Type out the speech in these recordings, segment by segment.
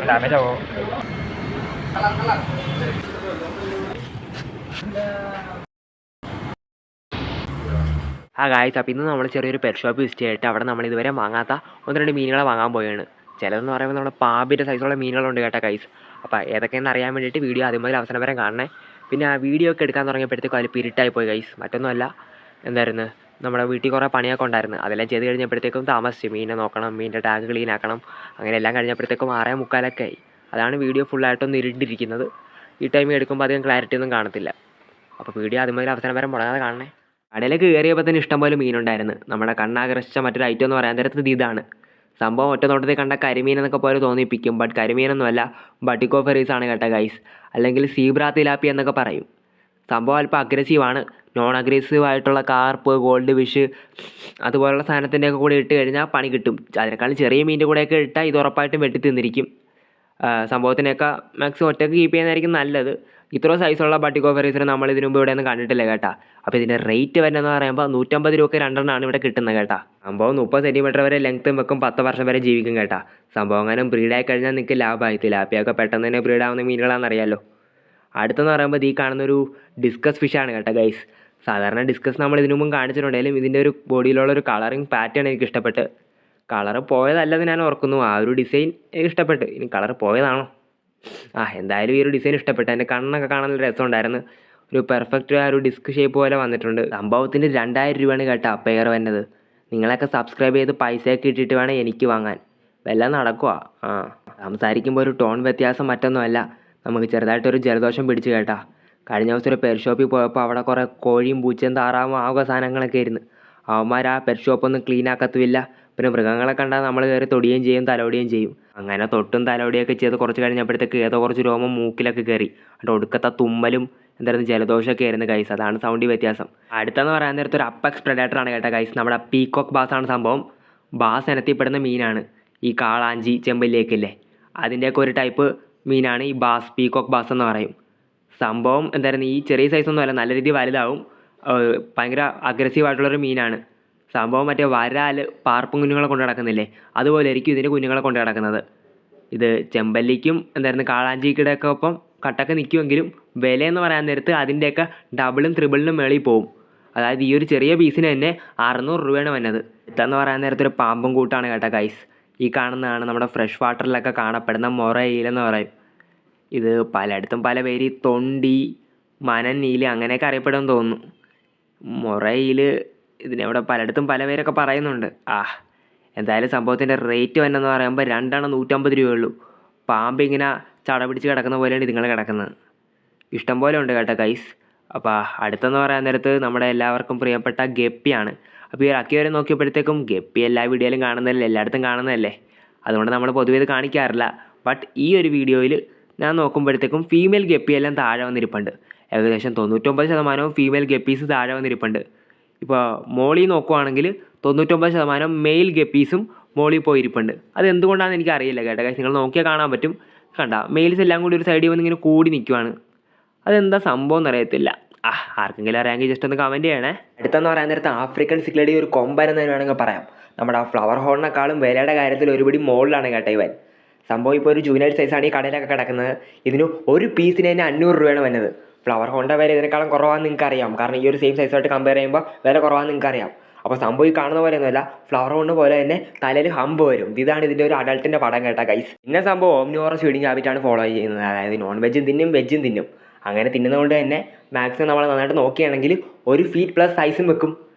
Damage ആവോ? Guys, അപ്പോൾ ഇന്ന് നമ്മൾ ചെറിയൊരു പെറ്റ് ഷോപ്പ് വിസിറ്റ് ചെയ്തിട്ട് അവിടെ നമ്മൾ ഇതുവരെ വാങ്ങാത്ത 1-2 മീനുകളെ വാങ്ങാൻ പോവുകയാണ്. ചിലതെന്ന് പറയുമ്പോൾ നമ്മുടെ പാമ്പിൻ്റെ സൈസുള്ള മീനുകളുണ്ട് കേട്ടോ ഗൈസ്. അപ്പോൾ ഏതൊക്കെയെന്ന് അറിയാൻ വേണ്ടിയിട്ട് വീഡിയോ ആദ്യം മുതൽ അവസാനം വരെ കാണണേ. പിന്നെ ആ വീഡിയോ ഒക്കെ എടുക്കാൻ തുടങ്ങിയപ്പോഴത്തേക്കും അതിൽ പിരിട്ടായി പോയി ഗൈസ്. മറ്റൊന്നുമല്ല, എന്തായിരുന്നു, നമ്മുടെ വീട്ടിൽ കുറേ പണിയൊക്കെ ഉണ്ടായിരുന്നു. അതെല്ലാം ചെയ്ത് കഴിഞ്ഞപ്പോഴത്തേക്കും താമസിച്ചു. മീനെ നോക്കണം, മീനിൻ്റെ ടാങ്ക് ക്ലീൻ ആക്കണം, അങ്ങനെ എല്ലാം കഴിഞ്ഞപ്പോഴത്തേക്കും 6:45 ആയി. അതാണ് വീഡിയോ ഫുള്ളായിട്ടൊന്ന് ഇരുണ്ടിരിക്കുന്നത്. ഈ ടൈമിൽ എടുക്കുമ്പോൾ അധികം ക്ലാരിറ്റി ഒന്നും കാണത്തില്ല. അപ്പോൾ വീഡിയോ ആദ്യം മുതൽ അവസാനം വരെ മുടങ്ങാതെ കാണണേ. കടയിലേക്ക് കയറിയപ്പോൾ തന്നെ ഇഷ്ടംപോലെ മീനുണ്ടായിരുന്നു. നമ്മുടെ കണ്ണാകർഷിച്ച മറ്റൊരു ഐറ്റം എന്ന് പറയാൻ നേരത്ത് ഇതാണ് സംഭവം. ഒറ്റ നോട്ടത്തിൽ കണ്ട കരിമീൻ എന്നൊക്കെ പോലെ തോന്നിപ്പിക്കും, ബട്ട് കരിമീനൊന്നുമല്ല, ബട്ടിക്കോ ഫെറീസ് ആണ് കേട്ടോ ഗൈസ്, അല്ലെങ്കിൽ സീബ്ര തിലാപ്പി എന്നൊക്കെ പറയും. സംഭവം അല്പം അഗ്രസീവാണ്. നോൺ അഗ്രസീവ് ആയിട്ടുള്ള കാർപ്പ്, ഗോൾഡ് ഫിഷ് അതുപോലുള്ള സാധനത്തിൻ്റെയൊക്കെ കൂടെ ഇട്ട് കഴിഞ്ഞാൽ പണി കിട്ടും. അതിനേക്കാളും ചെറിയ മീനിൻ്റെ കൂടെയൊക്കെ ഇട്ടാൽ ഇത് ഉറപ്പായിട്ടും വെട്ടി തിന്നിരിക്കും. സംഭവത്തിനൊക്കെ മാക്സിമം ഒറ്റയ്ക്ക് കീപ്പ് ചെയ്യുന്നതായിരിക്കും നല്ലത്. ഇത്ര സൈസുള്ള ബട്ടിക്കോ ഫെറീസിന് നമ്മൾ ഇതിനു മുമ്പ് ഇവിടെയൊന്നും കണ്ടിട്ടില്ല കേട്ടോ. അപ്പോൾ ഇതിൻ്റെ റേറ്റ് വരുന്നതെന്ന് പറയുമ്പോൾ 150 രൂപയ്ക്ക് 2 ഇവിടെ കിട്ടുന്നത് കേട്ടോ. സംഭവം 30 സെൻറ്റിമീറ്റർ വരെ ലെങ്ത്തും വെക്കും, 10 വർഷം വരെ ജീവിക്കും കേട്ടോ. സംഭവം അങ്ങനെ ബ്രീഡായി കഴിഞ്ഞാൽ നിങ്ങൾക്ക് ലാഭമായി. തിലാപ്പിയൊക്കെ പെട്ടെന്ന് തന്നെ ബ്രീഡാവുന്ന മീനുകളാണെന്നറിയാമല്ലോ. അടുത്തെന്ന് പറയുമ്പോൾ ഈ കാണുന്നൊരു ഡിസ്കസ് ഫിഷാണ് കേട്ടോ ഗൈസ്. സാധാരണ ഡിസ്കസ് നമ്മൾ ഇതിനു മുമ്പും കാണിച്ചിട്ടുണ്ടെങ്കിലും ഇതിൻ്റെ ഒരു ബോഡിയിലുള്ളൊരു കളറിങ് പാറ്റേൺ എനിക്ക് ഇഷ്ടപ്പെട്ട്. കളറ് പോയതല്ലെന്ന് ഞാൻ ഓർക്കുന്നു. ആ ഒരു ഡിസൈൻ എനിക്ക് ഇഷ്ടപ്പെട്ട്. ഇനി കളറ് പോയതാണോ? എന്തായാലും ഈ ഒരു ഡിസൈൻ ഇഷ്ടപ്പെട്ടു. എൻ്റെ കണ്ണൊക്കെ കാണാൻ നല്ല രസമുണ്ടായിരുന്നു. ഒരു പെർഫെക്റ്റ് ആ ഒരു ഡിസ്ക് ഷേപ്പ് പോലെ വന്നിട്ടുണ്ട്. സംഭവത്തിന് 2000 രൂപയാണ് കേട്ടോ പെയർ വരുന്നത്. നിങ്ങളൊക്കെ സബ്സ്ക്രൈബ് ചെയ്ത് പൈസയൊക്കെ ഇട്ടിട്ട് വേണം എനിക്ക് വാങ്ങാൻ. വല്ല നടക്കുക. സംസാരിക്കുമ്പോൾ ഒരു ടോൺ വ്യത്യാസം മറ്റൊന്നുമല്ല, നമുക്ക് ചെറുതായിട്ടൊരു ജലദോഷം പിടിച്ച് കേട്ടാ. കഴിഞ്ഞ ദിവസം ഒരു പെറ്റ് ഷോപ്പിൽ പോയപ്പോൾ അവിടെ കുറേ കോഴിയും പൂച്ചയും താറാവും ആകെ സാധനങ്ങളൊക്കെ ആയിരുന്നു. അവന്മാർ ആ പെറ്റ് ഷോപ്പൊന്നും ക്ലീൻ ആക്കത്തുമില്ല. പിന്നെ മൃഗങ്ങളെ കണ്ടാൽ നമ്മൾ കയറി തൊടുകയും ചെയ്യും, തലോടുകയും ചെയ്യും. അങ്ങനെ തൊട്ടും തലോടിയൊക്കെ ചെയ്ത് കുറച്ച് കഴിഞ്ഞപ്പോഴത്തേക്ക് ഏതോ കുറച്ച് രോമം മൂക്കിലൊക്കെ കയറി. എന്നിട്ട് ഒടുക്കത്തെ തുമ്മലും എന്തായിരുന്നു ജലദോഷമൊക്കെ ആയിരുന്നു ഗൈസ്. അതാണ് സൗണ്ട് വ്യത്യാസം. അടുത്തെന്ന് പറയാൻ നേരത്തെ ഒരു അപ്പെക്സ് പ്രെഡേറ്ററാണ് കേട്ടോ ഗൈസ്. നമ്മുടെ പീകോക്ക് ബാസാണ് സംഭവം. ബാസ് ഇനത്തിൽപ്പെടുന്ന മീനാണ്. ഈ കാളാഞ്ചി ചെമ്പല്ലിയൊക്കെ അതിൻ്റെയൊക്കെ ഒരു ടൈപ്പ് മീനാണ് ഈ ബാസ്, പീകോക്ക് ബാസ് എന്ന് പറയും. സംഭവം എന്തായിരുന്നു, ഈ ചെറിയ സൈസൊന്നും അല്ല, നല്ല രീതിയിൽ വലുതാവും. ഭയങ്കര അഗ്രസീവായിട്ടുള്ളൊരു മീനാണ് സംഭവം. മറ്റേ വരാൽ പാർപ്പും കുഞ്ഞുങ്ങളെ കൊണ്ട് നടക്കുന്നില്ലേ, അതുപോലെ ആയിരിക്കും ഇതിൻ്റെ കുഞ്ഞുങ്ങളെ കൊണ്ട് നടക്കുന്നത്. ഇത് ചെമ്പല്ലിക്കും എന്തായിരുന്നു കാളാഞ്ചിക്കിടെയൊക്കെ ഒപ്പം കട്ടൊക്കെ നിൽക്കുമെങ്കിലും വിലയെന്ന് പറയാൻ നേരത്ത് അതിൻ്റെയൊക്കെ ഡബിളും ത്രിബിളിനും മേളിൽ പോവും. അതായത് ഈ ഒരു ചെറിയ പീസിന് തന്നെ 600 രൂപയാണ് വന്നത്. ഇതെന്ന് പറയാൻ നേരത്തെ ഒരു പാമ്പും കൂട്ടാണ് കേട്ടോ ഗൈസ്. ഈ കാണുന്നതാണ് നമ്മുടെ ഫ്രഷ് വാട്ടറിലൊക്കെ കാണപ്പെടുന്ന മൊറയിലെന്ന് പറയും. ഇത് പലയിടത്തും പല പേര്, തൊണ്ടി, മനനീല് അങ്ങനെയൊക്കെ അറിയപ്പെടുമെന്ന് തോന്നുന്നു. മൊറയിൽ ഇതിനെവിടെ പലയിടത്തും പല പേരൊക്കെ പറയുന്നുണ്ട്. എന്തായാലും സംഭവത്തിൻ്റെ റേറ്റ് വന്നെന്ന് പറയുമ്പോൾ 150 രൂപയുള്ളൂ. പാമ്പ് ഇങ്ങനെ ചട പിടിച്ച് കിടക്കുന്ന പോലെയാണ് ഇതുങ്ങൾ കിടക്കുന്നത്. ഇഷ്ടം പോലെ ഉണ്ട് കേട്ടോ ഗൈസ്. അപ്പോൾ അടുത്തെന്ന് പറയാൻ നേരത്ത് നമ്മുടെ എല്ലാവർക്കും പ്രിയപ്പെട്ട ഗപ്പിയാണ്. അപ്പോൾ ഈ അക്കിവരെ നോക്കിയപ്പോഴത്തേക്കും ഗപ്പി എല്ലാ വീഡിയോയിലും കാണുന്നതല്ലേ, എല്ലായിടത്തും കാണുന്നതല്ലേ, അതുകൊണ്ട് നമ്മൾ പൊതുവേ ഇത് കാണിക്കാറില്ല. ബട്ട് ഈ ഒരു വീഡിയോയിൽ ഞാൻ നോക്കുമ്പോഴത്തേക്കും ഫീമെയിൽ ഗപ്പിയെല്ലാം താഴെ വന്നിരിപ്പുണ്ട്. ഏകദേശം 99% ഫീമെയിൽ ഗപ്പീസ് താഴെ വന്നിരിപ്പുണ്ട്. ഇപ്പോൾ മോളിൽ നോക്കുവാണെങ്കിൽ 99% മെയിൽ ഗപ്പീസും മോളിൽ പോയിരിപ്പുണ്ട്. അതെന്തുകൊണ്ടാണെന്ന് എനിക്കറിയില്ല കേട്ടോ ഗൈസ്. നിങ്ങൾ നോക്കിയാൽ കാണാൻ പറ്റും. കണ്ട, മെയിൽസ് എല്ലാം കൂടി ഒരു സൈഡിൽ വന്ന് ഇങ്ങനെ കൂടി നിൽക്കുവാണ്. അതെന്താ സംഭവം എന്നറിയത്തില്ല. ആർക്കെങ്കിലും അറിയാമെങ്കിൽ ജസ്റ്റ് ഒന്ന് കമൻറ്റ് ചെയ്യണേ. അടുത്തെന്ന് പറയാൻ നേരത്തെ ആഫ്രിക്കൻ സിക്ലഡി ഒരു കൊമ്പനെന്ന് വേണമെങ്കിൽ പറയാം. നമ്മുടെ ആ ഫ്ലവർ ഹോണിനേക്കാളും വിലയുടെ കാര്യത്തിൽ ഒരുപടി മുകളിലാണ് കേട്ടോ ഇവൻ. സംഭവം ഇപ്പോൾ ഒരു ജൂനിയർ സൈസാണ് ഈ കടയിലൊക്കെ കിടക്കുന്നത്. ഇതിന് ഒരു പീസിന് തന്നെ 500 രൂപയാണ് വന്നത്. ഫ്ലവർ ഹോണിൻ്റെ വില ഇതിനേക്കാളും കുറവാണെന്ന് നിങ്ങൾക്ക് അറിയാം. കാരണം ഈ ഒരു സെയിം സൈസായിട്ട് കമ്പയർ ചെയ്യുമ്പോൾ വില കുറവാണെന്ന് നിങ്ങൾക്ക് അറിയാം. അപ്പോൾ സംഭവം ഈ കാണുന്ന പോലെയൊന്നുമല്ല, ഫ്ലവർ ഹോണിന് പോലെ തന്നെ തലയിൽ ഹമ്പ് വരും. ഇതാണ് ഇതിൻ്റെ ഒരു അഡൾട്ടിൻ്റെ പടം കേട്ടോ ഗൈസ്. പിന്നെ സംഭവം ഓംനിവോറസ് ഫീഡിങ് ഹാബിറ്റാണ് ഫോളോ ചെയ്യുന്നത്. അതായത് നോൺ വെജും തിന്നും വെജും തിന്നും. അങ്ങനെ തിന്നുന്നതുകൊണ്ട് തന്നെ മാക്സിമം നമ്മൾ നന്നായിട്ട് നോക്കുകയാണെങ്കിൽ 1 ഫീറ്റ് പ്ലസ് സൈസും വെക്കും.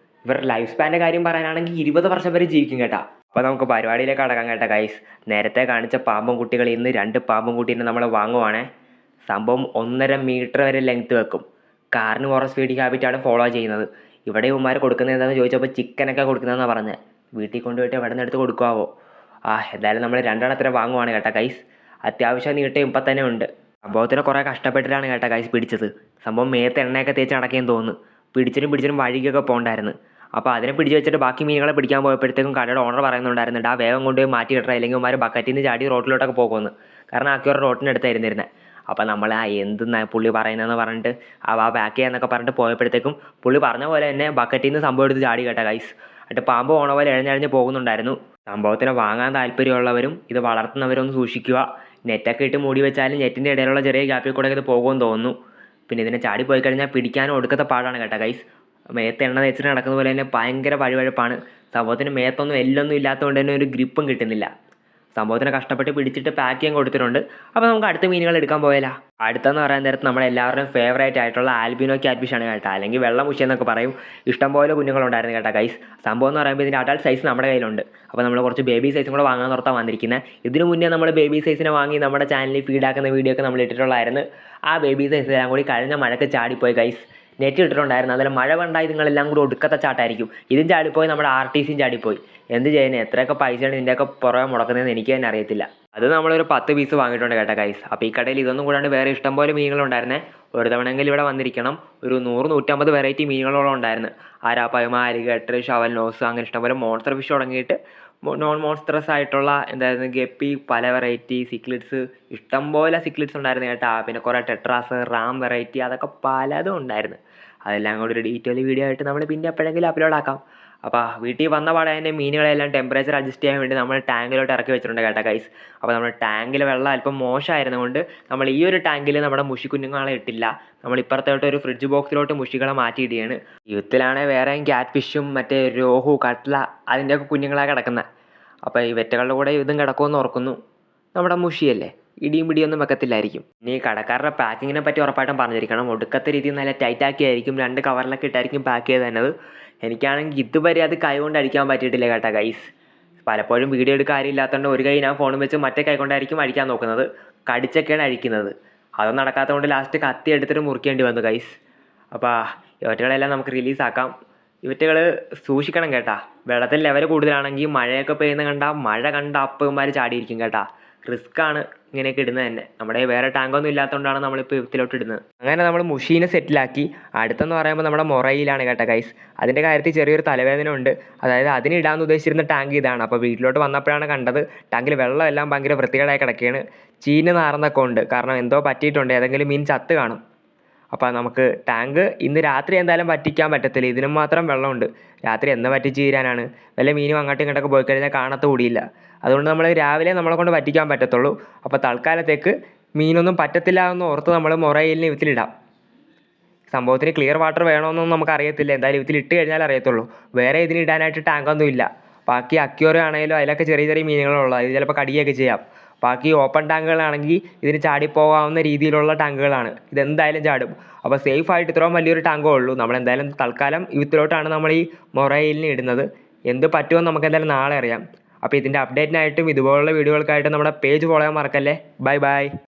ഇവരുടെ ലൈഫ് സ്പാൻ്റെ കാര്യം പറയാനാണെങ്കിൽ 20 വർഷം വരെ ജീവിക്കും കേട്ടോ. അപ്പോൾ നമുക്ക് പരിപാടിയിലേക്ക് അടക്കാം കേട്ടോ ഗൈസ്. നേരത്തെ കാണിച്ച പാമ്പും കുട്ടികൾ ഇന്ന് 2 പാമ്പും കുട്ടീനെ നമ്മൾ വാങ്ങുവാണേ. സംഭവം 1.5 മീറ്റർ വരെ ലെങ്ത്ത് വെക്കും. കാർണിവോറസ് ഫീഡിങ് ഹാബിറ്റാണ് ഫോളോ ചെയ്യുന്നത്. ഇവിടെ ഇവന്മാർ കൊടുക്കുന്നത് എന്താണെന്ന് ചോദിച്ചപ്പോൾ ചിക്കനൊക്കെ കൊടുക്കുന്നതെന്നാണ് പറഞ്ഞത്. വീട്ടിൽ കൊണ്ടുപോയിട്ട് എവിടെ നിന്ന് എടുത്ത് കൊടുക്കാവോ? എന്തായാലും നമ്മൾ 2 വാങ്ങുവാണ് കേട്ടോ ഗൈസ്. അത്യാവശ്യം നീട്ടം ഇപ്പം തന്നെ ഉണ്ട്. സംഭവത്തിന് കുറേ കഷ്ടപ്പെട്ടിട്ടാണ് കേട്ടോ ഗൈസ് പിടിച്ചത്. സംഭവം മേത്ത് എണ്ണയൊക്കെ തേച്ച് നടക്കുകയെന്ന് തോന്നുന്നു. പിടിച്ചിട്ടും വഴിക്കൊക്കെ പോകണ്ടായിരുന്നു. അപ്പോൾ അതിനെ പിടിച്ച് വെച്ചിട്ട് ബാക്കി മീനുകളെ പിടിക്കാൻ പോയപ്പോഴത്തേക്കും കടയുടെ ഓണർ പറയുന്നുണ്ടായിരുന്നുണ്ട്, വേഗം കൊണ്ടുപോയി മാറ്റി കിട്ടണം, അല്ലെങ്കിൽ ഇവന്മാർ ബക്കറ്റിൽ നിന്ന് ചാടി റോട്ടിലോട്ടൊക്കെ പോകുമെന്ന്. കാരണം ആക്കിയൊരു റോട്ടിനടുത്തായിരുന്നിരുന്നത്. അപ്പോൾ നമ്മൾ എന്തെന്നാ പുള്ളി പറയുന്നതെന്ന് പറഞ്ഞിട്ട് പാക്ക് ചെയ്യാന്നൊക്കെ പറഞ്ഞിട്ട് പോയപ്പോഴത്തേക്കും പുള്ളി പറഞ്ഞ പോലെ തന്നെ ബക്കറ്റിൽ നിന്ന് സംഭവം എടുത്ത് ചാടി കേട്ടോ ഗൈസ്. എന്നിട്ട് പാമ്പ് പോണ പോലെ എഴഞ്ഞഴഞ്ഞ് പോകുന്നുണ്ടായിരുന്നു. സംഭവത്തിന് വാങ്ങാൻ താല്പര്യമുള്ളവരും ഇത് വളർത്തുന്നവരും ഒന്ന് സൂക്ഷിക്കുക. നെറ്റൊക്കെ ഇട്ട് മൂടി വെച്ചാലും നെറ്റിൻ്റെ ഇടയിലുള്ള ചെറിയ ഗ്യാപ്പിൽ കൂടെ ഇത് പോകുമെന്ന് തോന്നുന്നു. പിന്നെ ഇതിനെ ചാടി പോയി കഴിഞ്ഞാൽ പിടിക്കാനും ഒടുക്കത്തെ പാടാണ് കേട്ടോ ഗൈസ്. മേത്ത് എണ്ണ തേച്ചിട്ട് നടക്കുന്ന പോലെ തന്നെ ഭയങ്കര വഴുവഴുപ്പാണ്. സംഭവത്തിന് മേത്തൊന്നും എല്ലൊന്നും ഇല്ലാത്തതുകൊണ്ട് തന്നെ ഒരു ഗ്രിപ്പും കിട്ടുന്നില്ല. സംഭവത്തിന് കഷ്ടപ്പെട്ട് പിടിച്ചിട്ട് പാക്ക് ചെയ്യാൻ കൊടുത്തിട്ടുണ്ട്. അപ്പോൾ നമുക്ക് അടുത്ത മീനുകൾ എടുക്കാൻ പോയാലോ. അടുത്തെന്ന് പറയാൻ നേരത്ത് നമ്മളെല്ലാവരുടെയും ഫേവറേറ്റ് ആയിട്ടുള്ള ആൽബിനോ ക്യാറ്റ് ഫിഷാണ് കേട്ടോ, അല്ലെങ്കിൽ വെള്ളമുഷി എന്നൊക്കെ പറയും. ഇഷ്ടംപോലെ കുഞ്ഞുങ്ങളുണ്ടായിരുന്നു കേട്ടോ ഗൈസ്. സംഭവം എന്ന് പറയുമ്പോൾ ഇതിൻ്റെ അഡൾട്ട് സൈസ് നമ്മുടെ കയ്യിലുണ്ട്. അപ്പോൾ നമ്മൾ കുറച്ച് ബേബി സൈസും കൂടെ വാങ്ങാൻ നിർത്താൻ വന്നിരിക്കുന്നത്. ഇതിനു മുന്നേ നമ്മൾ ബേബി സൈസിനെ വാങ്ങി നമ്മുടെ ചാനലിൽ ഫീഡാക്കുന്ന വീഡിയോ ഒക്കെ നമ്മൾ ഇട്ടിട്ടുള്ളായിരുന്നു. ആ ബേബി സൈസ് എല്ലാം കൂടി കഴിഞ്ഞ മഴക്ക് ചാടിപ്പോയി ഗൈസ്. നെറ്റ് ഇട്ടിട്ടുണ്ടായിരുന്നു. അതിൽ മഴ കണ്ടായി നിങ്ങളെല്ലാം കൂടി ഒടുക്കത്തെ ചാട്ടായിരിക്കും. ഇതും ചാടിപ്പോയി, നമ്മുടെ RTCയും ചാടിപ്പോയി. എന്ത് ചെയ്യുന്നത്? എത്രയൊക്കെ പൈസയാണ് ഇതിൻ്റെയൊക്കെ പുറമെ മുടക്കുന്നതെന്ന് എനിക്ക് തന്നെ അറിയത്തില്ല. അത് നമ്മളൊരു 10 പീസ് വാങ്ങിയിട്ടുണ്ട് കേട്ടോ ഗൈസ്. അപ്പോൾ ഈ കടയിൽ ഇതൊന്നും കൂടാണ്ട് വേറെ ഇഷ്ടംപോലെ മീനുകളുണ്ടായിരുന്നേ. ഒരു തവണയെങ്കിലും ഇവിടെ വന്നിരിക്കണം. ഒരു 100-150 വെറൈറ്റി മീനുകളോളം ഉണ്ടായിരുന്നു. ആരാപ്പയമ, അലിഗേറ്റർ, ഷവൽ നോസ്, അങ്ങനെ ഇഷ്ടംപോലെ മോൺസ്റ്റർ ഫിഷ് തുടങ്ങിയിട്ട് നോൺ മോൺസ്റ്ററസ് ആയിട്ടുള്ള എന്തായിരുന്നു ഗപ്പി, പല വെറൈറ്റി സിക്ലിഡ്സ്, ഇഷ്ടംപോലെ സിക്ലിഡ്സ് ഉണ്ടായിരുന്നു കേട്ടോ. പിന്നെ കുറേ ടെട്രാസ്, റാം വെറൈറ്റി, അതൊക്കെ പലതും ഉണ്ടായിരുന്നു. അതെല്ലാം കൂടി ഒരു ഡീറ്റെയിൽ വീഡിയോ ആയിട്ട് നമ്മൾ പിന്നെ എപ്പോഴെങ്കിലും അപ്ലോഡ് ആക്കാം. അപ്പോൾ വീട്ടിൽ വന്ന പാടെ തന്നെ മീനുകളെല്ലാം ടെമ്പറേച്ചർ അഡ്ജസ്റ്റ് ചെയ്യാൻ വേണ്ടി നമ്മൾ ടാങ്കിലോട്ട് ഇറക്കി വെച്ചിട്ടുണ്ട് കേട്ടോ ഗൈസ്. അപ്പോൾ നമ്മൾ ടാങ്കിൽ വെള്ളം അല്പം മോശമായിരുന്നുകൊണ്ട് നമ്മൾ ഈ ഒരു ടാങ്കിൽ നമ്മുടെ മുഷി കുഞ്ഞുങ്ങളെ ഇട്ടില്ല. നമ്മൾ ഇപ്പുറത്തോട്ട് ഒരു ഫ്രിഡ്ജ് ബോക്സിലോട്ട് മുഷികളെ മാറ്റിയിടുകയാണ്. യൂത്തിലാണെങ്കിൽ വേറെയും ക്യാറ്റ് ഫിഷും മറ്റേ രോഹു, കട്ട്ല, അതിൻ്റെയൊക്കെ കുഞ്ഞുങ്ങളാണ് കിടക്കുന്നത്. അപ്പോൾ ഈ വെറ്റകളുടെ കൂടെ ഇതും കിടക്കുമെന്ന് ഓർക്കുന്നു. നമ്മുടെ മുഷിയല്ലേ, ഇടിയും പിടിയൊന്നും വെക്കത്തില്ലായിരിക്കും. ഇനി കടക്കാരുടെ പാക്കിങ്ങിനെ പറ്റി ഉറപ്പായിട്ടും പറഞ്ഞിരിക്കണം. ഒടുക്കത്തെ രീതിയിൽ നല്ല ടൈറ്റാക്കി ആയിരിക്കും, 2 കവറിലൊക്കെ ഇട്ടായിരിക്കും പാക്ക് ചെയ്ത് തന്നത്. എനിക്കാണെങ്കിൽ ഇതുവരെ അത് കൈ കൊണ്ട് അടിക്കാൻ പറ്റിയിട്ടില്ല കേട്ടോ ഗൈസ്. പലപ്പോഴും വീഡിയോ എടുക്കാൻ കാര്യമില്ലാത്തതുകൊണ്ട് ഒരു കൈ ഞാൻ ഫോണും വെച്ച് മറ്റേ കൈ കൊണ്ടായിരിക്കും അടിക്കാൻ നോക്കുന്നത്. കടിച്ചൊക്കെയാണ് അഴിക്കുന്നത്. അതൊന്നും നടക്കാത്തതുകൊണ്ട് ലാസ്റ്റ് കത്തി എടുത്തിട്ട് മുറിക്കേണ്ടി വന്നു ഗൈസ്. അപ്പോൾ ഇവറ്റകളെല്ലാം നമുക്ക് റിലീസാക്കാം. ഇവറ്റകൾ സൂക്ഷിക്കണം കേട്ടാ. വെള്ളത്തിൽ ലെവൽ കൂടുതലാണെങ്കിൽ മഴയൊക്കെ പെയ്യുന്ന കണ്ടാൽ മഴ കണ്ട അപ്പന്മാർ ചാടിയിരിക്കും കേട്ടാ. റിസ്ക്കാണ് ഇങ്ങനെയൊക്കെ ഇടുന്നത് തന്നെ. നമ്മുടെ വേറെ ടാങ്കൊന്നും ഇല്ലാത്തതുകൊണ്ടാണ് നമ്മളിപ്പോൾ ഇവത്തിലോട്ട് ഇടുന്നത്. അങ്ങനെ നമ്മൾ മുഷീനെ സെറ്റിലാക്കി. അടുത്തെന്ന് പറയുമ്പോൾ നമ്മുടെ മൊറയിലാണ് കേട്ടോ ഗൈസ്. അതിൻ്റെ കാര്യത്തിൽ ചെറിയൊരു തലവേദന ഉണ്ട്. അതായത് അതിനിടാമെന്ന് ഉദ്ദേശിച്ചിരുന്ന ടാങ്ക് ഇതാണ്. അപ്പോൾ വീട്ടിലോട്ട് വന്നപ്പോഴാണ് കണ്ടത് ടാങ്കിൽ വെള്ളമെല്ലാം ഭയങ്കര വൃത്തികേടായി കിടക്കുകയാണ്. ചീഞ്ഞ് നാറുന്നൊക്കെ ഉണ്ട്. കാരണം എന്തോ പറ്റിയിട്ടുണ്ട്, ഏതെങ്കിലും മീൻ ചത്ത് കാണും. അപ്പോൾ നമുക്ക് ടാങ്ക് ഇന്ന് രാത്രി എന്തായാലും വറ്റിക്കാൻ പറ്റത്തില്ല. ഇതിനും മാത്രം വെള്ളമുണ്ട്. രാത്രി എന്ന് വറ്റിച്ച് തീരാനാണ്? വല്ല മീനും അങ്ങോട്ടും ഇങ്ങോട്ടൊക്കെ പോയി കഴിഞ്ഞാൽ കാണാത്ത കൂടിയില്ല. അതുകൊണ്ട് നമ്മൾ രാവിലെ നമ്മളെ കൊണ്ട് വറ്റിക്കാൻ പറ്റത്തുള്ളൂ. അപ്പോൾ തൽക്കാലത്തേക്ക് മീനൊന്നും പറ്റത്തില്ല എന്ന് ഓർത്ത് നമ്മൾ മൊറയിലിന് ഇവത്തിലിടാം. സംഭവത്തിന് ക്ലിയർ വാട്ടർ വേണമെന്നൊന്നും നമുക്ക് അറിയത്തില്ല. എന്തായാലും ഇവത്തിലിട്ട് കഴിഞ്ഞാൽ അറിയത്തുള്ളൂ. വേറെ ഇതിനിടാനായിട്ട് ടാങ്കൊന്നും ഇല്ല. ബാക്കി അക്വേറിയം ആണെങ്കിലും അതിലൊക്കെ ചെറിയ ചെറിയ മീനുകളുള്ളത്. ഇത് ചിലപ്പോൾ കടിയൊക്കെ ചെയ്യാം. ബാക്കി ഓപ്പൺ ടാങ്കുകളാണെങ്കിൽ ഇതിന് ചാടിപ്പോകാവുന്ന രീതിയിലുള്ള ടാങ്കുകളാണ്. ഇതെന്തായാലും ചാടും. അപ്പോൾ സേഫായിട്ട് ഇത്രയും വലിയൊരു ടാങ്കേ ഉള്ളൂ. നമ്മളെന്തായാലും തൽക്കാലം ഇതിലോട്ടാണ് നമ്മൾ ഈ മൊറയിലിന് ഇടുന്നത്. എന്ത് പറ്റുമെന്ന് നമുക്ക് എന്തായാലും നാളെ അറിയാം. അപ്പോൾ ഇതിൻ്റെ അപ്ഡേറ്റിനായിട്ടും ഇതുപോലുള്ള വീഡിയോകൾക്കായിട്ടും നമ്മുടെ പേജ് ഫോളോ ചെയ്യാൻ മറക്കല്ലേ. Bye bye.